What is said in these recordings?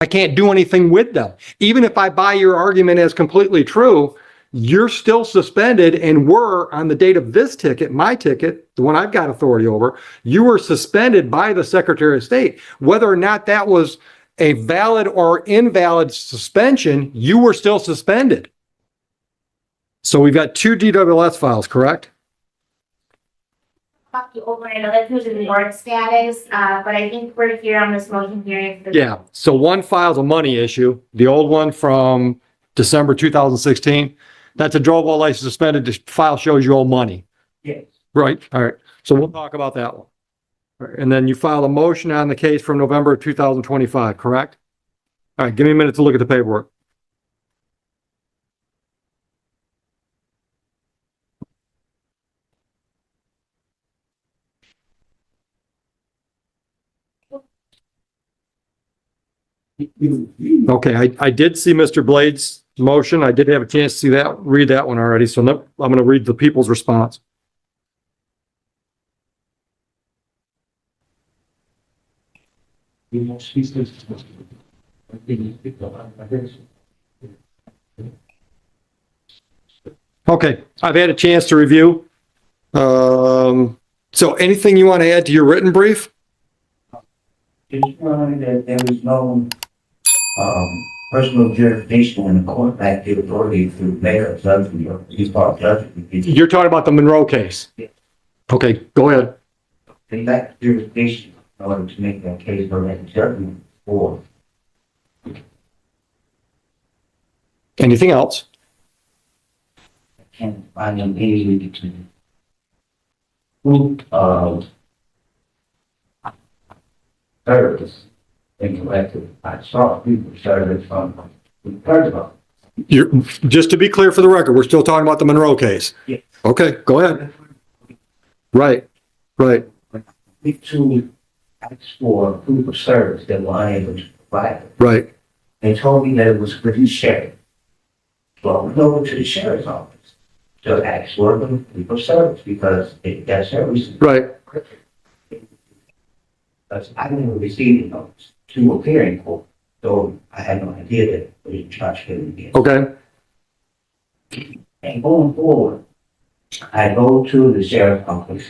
I can't do anything with them. Even if I buy your argument as completely true, you're still suspended and were, on the date of this ticket, my ticket, the one I've got authority over, you were suspended by the Secretary of State. Whether or not that was a valid or invalid suspension, you were still suspended. So we've got 2 DWS files, correct? Over, I know that who's in board status, but I think we're here on this motion hearing. Yeah, so one file's a money issue, the old one from December 2016. That's a drove while license suspended. The file shows you owe money. Yes. Right, all right. So we'll talk about that one. All right, and then you filed a motion on the case from November of 2025, correct? All right, give me a minute to look at the paperwork. Okay, I did see Mr. Blade's motion. I did have a chance to see that, read that one already. So I'm going to read the people's response. Okay, I've had a chance to review. So anything you want to add to your written brief? Just learned that there was no personal jurisdiction in the court back the authority to make a judgment or default judgment. You're talking about the Monroe case? Yeah. Okay, go ahead. They lack jurisdiction in order to make that case or make a judgment for. Anything else? I can't find them any to service and collective. I saw people service from about. You're, just to be clear for the record, we're still talking about the Monroe case? Yes. Okay, go ahead. Right, right. To ask for proof of service that were unable to provide it. Right. They told me that it was for the sheriff. So I went over to the sheriff's office to ask for the proof of service because that service. Right. Because I never received a notice to appear in court, so I had no idea that it was charged again. Okay. And going forward, I go to the sheriff's office.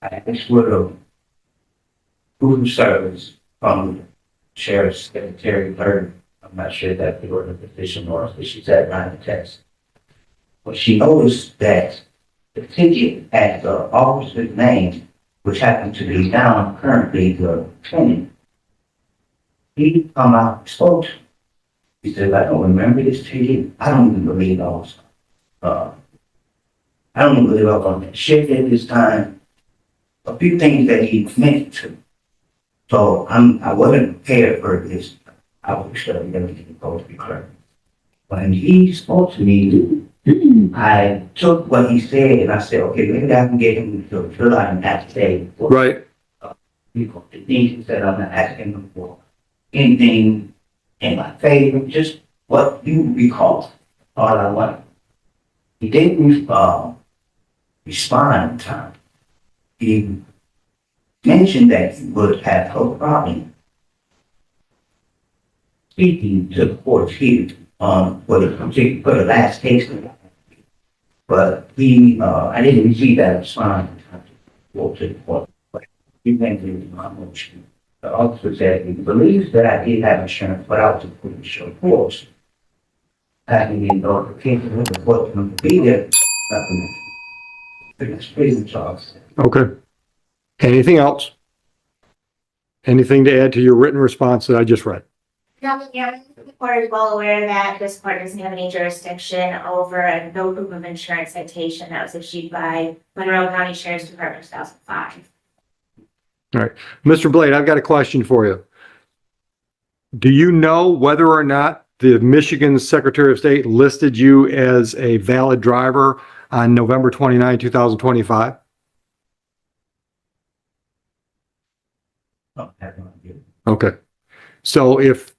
I ask for the proof of service from the sheriff's secretary. Bird. I'm not sure that the order position or if she's at line of test. But she noticed that the ticket had the officer's name, which happened to be down currently the defendant. He come out and spoke to me. He said, I don't remember this ticket. I don't even believe I was, I don't even believe I was on that shift at this time. A few things that he mentioned to me. So I wasn't prepared for this. I was studying everything supposed to be correct. When he spoke to me, I took what he said and I said, okay, maybe I can get him to fill out an affidavit. Right. The things he said, I'm not asking him for anything in my favor, just what you recall, all I want. He didn't respond in time. He mentioned that he would have no problem speaking to the court here for the last case. But I didn't receive that response to the court. But he went to my motion. The officer said he believes that I did have insurance, but I was pretty sure force. Having in order to keep the court to be there, it's pretty charged. Okay. Anything else? Anything to add to your written response that I just read? No, yeah, the court is well aware that this court doesn't have any jurisdiction over a no proof of insurance citation that was issued by Monroe County Sheriff's Department in 2005. All right. Mr. Blade, I've got a question for you. Do you know whether or not the Michigan Secretary of State listed you as a valid driver on November 29, 2025? No, I have no idea. Okay. So if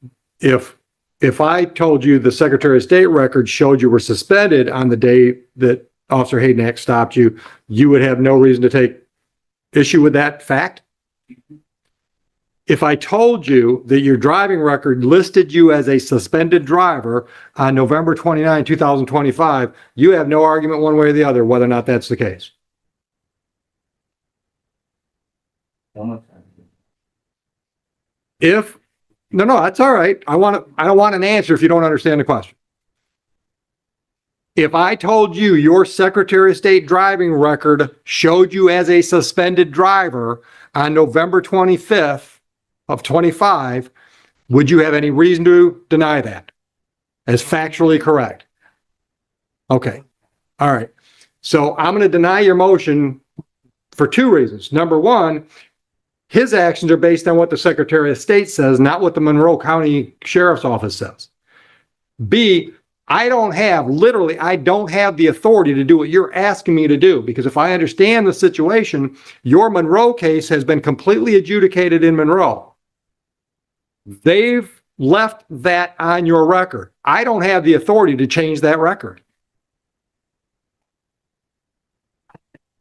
I told you the Secretary of State record showed you were suspended on the day that Officer Hayden stopped you, you would have no reason to take issue with that fact? If I told you that your driving record listed you as a suspended driver on November 29, 2025, you have no argument one way or the other whether or not that's the case. One more time. No, that's all right. I don't want an answer if you don't understand the question. If I told you your Secretary of State driving record showed you as a suspended driver on November 25th of 25, would you have any reason to deny that as factually correct? Okay. All right. So I'm going to deny your motion for two reasons. Number one, his actions are based on what the Secretary of State says, not what the Monroe County Sheriff's Office says. B, I don't have the authority to do what you're asking me to do, because if I understand the situation, your Monroe case has been completely adjudicated in Monroe. They've left that on your record. I don't have the authority to change that record.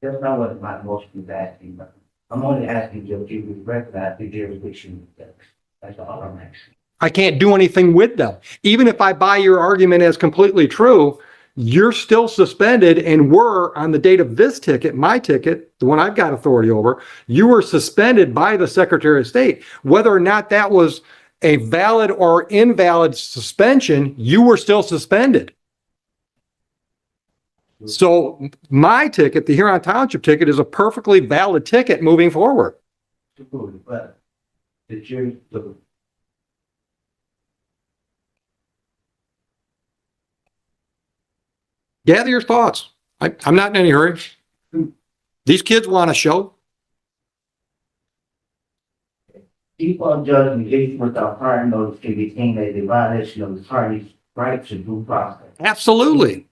That's not what my motion is asking, but I'm only asking you to recognize the jurisdiction. That's all I'm asking. I can't do anything with them. Even if I buy your argument as completely true, you're still suspended and were on the date of this ticket, my ticket, the one I've got authority over, you were suspended by the Secretary of State. Whether or not that was a valid or invalid suspension, you were still suspended. So my ticket, the Huron Township ticket, is a perfectly valid ticket moving forward. But the jury, Gather your thoughts. I'm not in any hurry. These kids want a show. default judgment issued without prior notice can be deemed as a violation of the party's right to due process. Absolutely.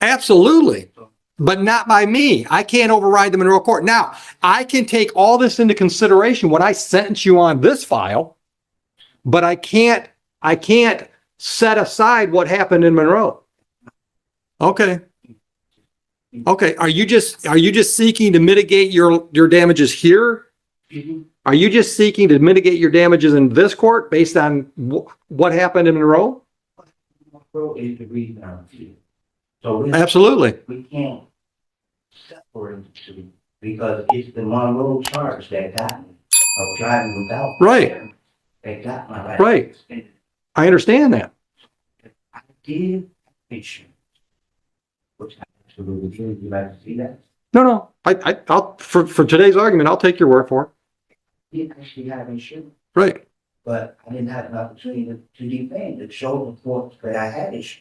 Absolutely. But not by me. I can't override the Monroe Court. Now, I can take all this into consideration when I sentence you on this file, but I can't set aside what happened in Monroe. Okay. Okay. Are you just seeking to mitigate your damages here? Are you just seeking to mitigate your damages in this court based on what happened in Monroe? Monroe is the reason I'm here. So Absolutely. we can't separate the two because it's the Monroe charge that got me of driving without. Right. That got my life. Right. I understand that. I did issue. Which I absolutely would you like to see that? No. I'll for today's argument, I'll take your word for it. I did actually have issue, Right. but I didn't have an opportunity to defend, to show the court that I had issue.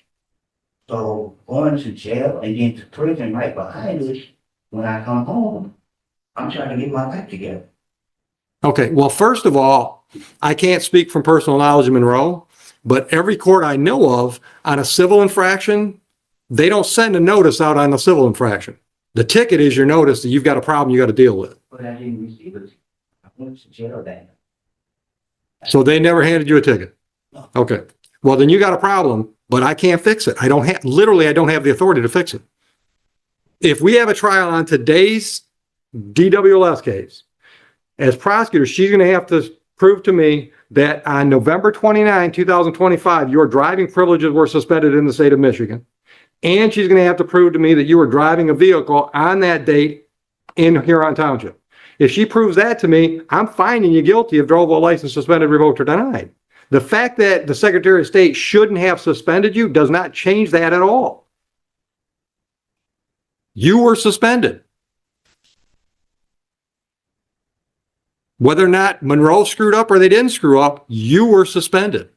So going to jail and then to prison right behind us, when I come home, I'm trying to get my life together. Okay. Well, first of all, I can't speak from personal knowledge of Monroe, but every court I know of on a civil infraction, they don't send a notice out on a civil infraction. The ticket is your notice that you've got a problem you got to deal with. But I didn't receive it. I went to jail that night. So they never handed you a ticket. Okay. Well, then you got a problem, but I can't fix it. I don't have the authority to fix it. If we have a trial on today's DWLS case, as prosecutor, she's going to have to prove to me that on November 29, 2025, your driving privileges were suspended in the state of Michigan. And she's going to have to prove to me that you were driving a vehicle on that date in Huron Township. If she proves that to me, I'm finding you guilty of drove while license suspended, revoked, or denied. The fact that the Secretary of State shouldn't have suspended you does not change that at all. You were suspended. Whether or not Monroe screwed up or they didn't screw up, you were suspended.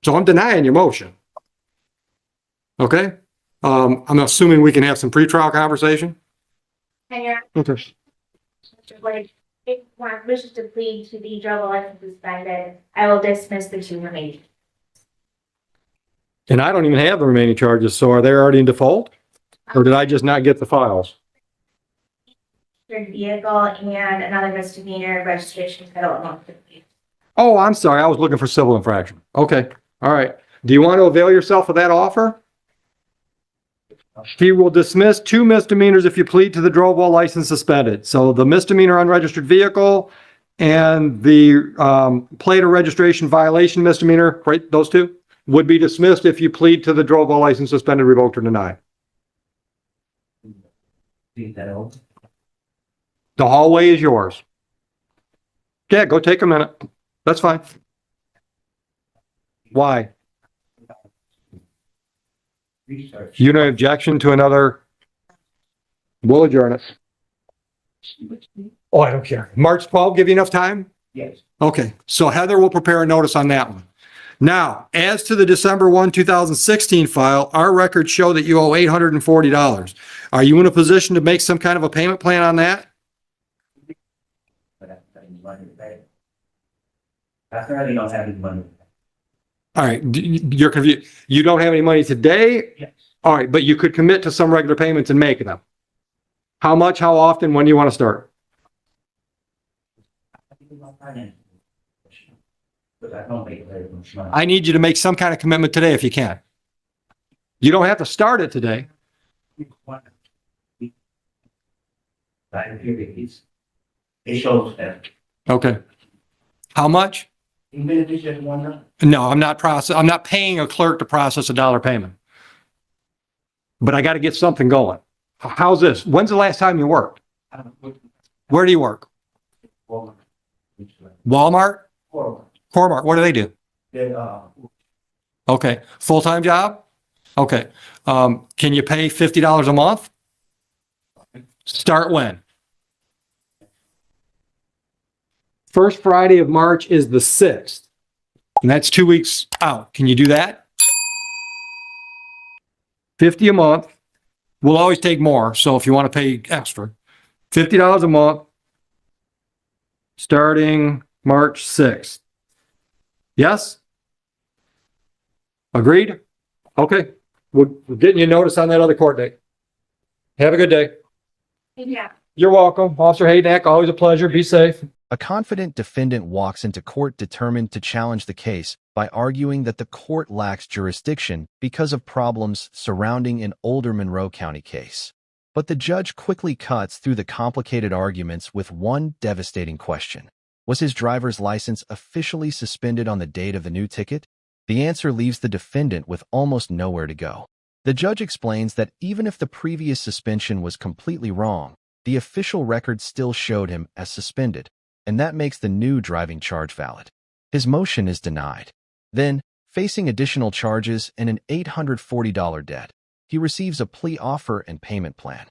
So I'm denying your motion. Okay? I'm assuming we can have some pretrial conversation. And you're, Okay. Mr. Blake, if one wishes to plead to the drug license suspended, I will dismiss the two remaining. And I don't even have the remaining charges, so are they already in default? Or did I just not get the files? Vehicle and another misdemeanor registration title among the police. Oh, I'm sorry. I was looking for civil infraction. Okay. All right. Do you want to avail yourself of that offer? He will dismiss 2 misdemeanors if you plead to the drove while license suspended. So the misdemeanor unregistered vehicle and the plate or registration violation misdemeanor, right, those 2, would be dismissed if you plead to the drove while license suspended, revoked, or denied. Leave that open. The hallway is yours. Yeah, go take a minute. That's fine. Why? Research. You no objection to another? We'll adjourn it. Oh, I don't care. March 12th, give you enough time? Yes. Okay, so Heather will prepare a notice on that one. Now, as to the December 1, 2016 file, our records show that you owe $840. Are you in a position to make some kind of a payment plan on that? But I need money to pay. I currently don't have any money. All right, you're confused. You don't have any money today? Yes. All right, but you could commit to some regular payments and make them. How much, how often, when do you want to start? But I don't make very much money. I need you to make some kind of commitment today if you can. You don't have to start it today. It shows that. Okay. How much? Even if it's just one. No, I'm not paying a clerk to process a dollar payment. But I got to get something going. How's this? When's the last time you worked? Where do you work? Walmart? Cormart, what do they do? Okay, full-time job? Okay, can you pay $50 a month? Start when? First Friday of March is the 6th, and that's 2 weeks out. Can you do that? 50 a month. We'll always take more, so if you want to pay extra. $50 a month, starting March 6th. Yes? Agreed? Okay. We're getting you notice on that other court date. Have a good day. Yeah. You're welcome. Officer Hayden, always a pleasure. Be safe. A confident defendant walks into court determined to challenge the case by arguing that the court lacks jurisdiction because of problems surrounding an older Monroe County case. But the judge quickly cuts through the complicated arguments with one devastating question. Was his driver's license officially suspended on the date of the new ticket? The answer leaves the defendant with almost nowhere to go. The judge explains that even if the previous suspension was completely wrong, the official record still showed him as suspended, and that makes the new driving charge valid. His motion is denied. Then, facing additional charges and an $840 debt, he receives a plea offer and payment plan.